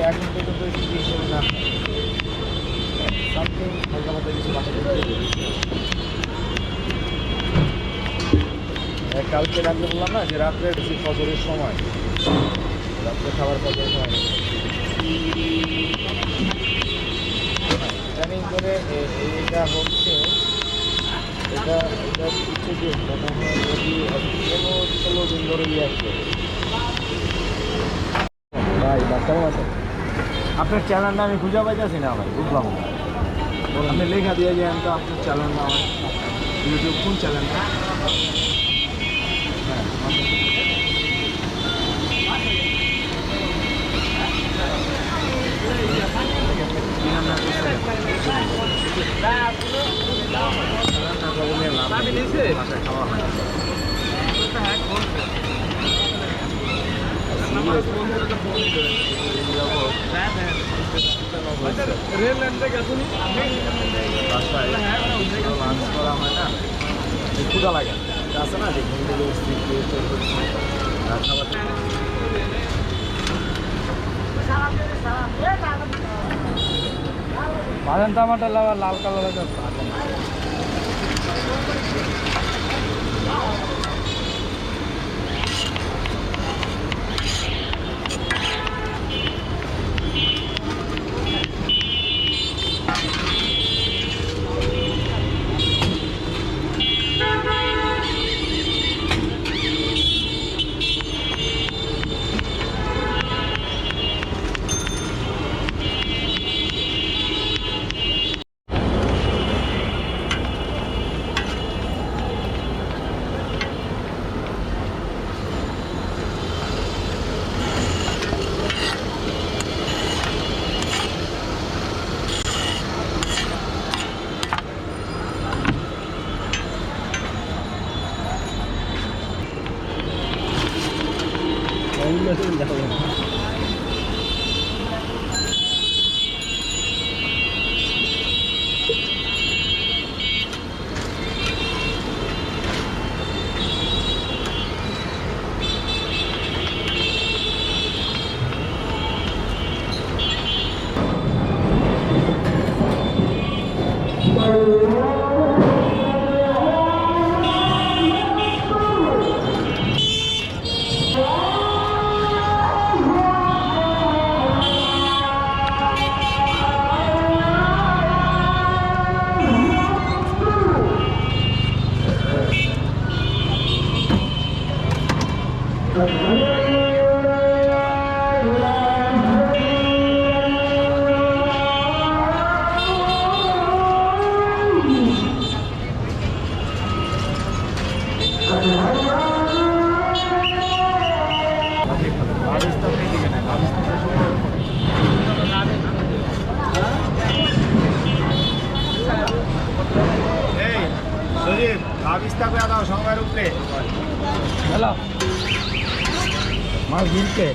এখন পর্যন্ত কিছু হিসেবে না সামথিং হালকা মতো কিছু বাসাতে কালকে রাত্রে বললাম না যে রাত্রে বেশি ফজরের সময় রাত্রে খাবার ফজরের সময় ইদানিং করে এইটা হচ্ছে এটা হচ্ছে যে মনে হয় যদি 15-16 দিন ধরে ইয়ে আসবে ভাই কেমন আছেন? আপনার চ্যানেলটা আমি খুঁজে পাইতেছি না ভাই, বুঝলাম না। আপনি লেখা দিয়ে যান তো আপনার চ্যানেলটা আমার ইউটিউব কোন চ্যানেলটা? হ্যাঁ খাওয়া হয় লাঞ্চ করা হয় না, ক্ষুধা লাগে আছে না যে বাদাম টমাটো লাল কালার দেখো সময়ের উপরে হ্যালো মাছ ঘিরতে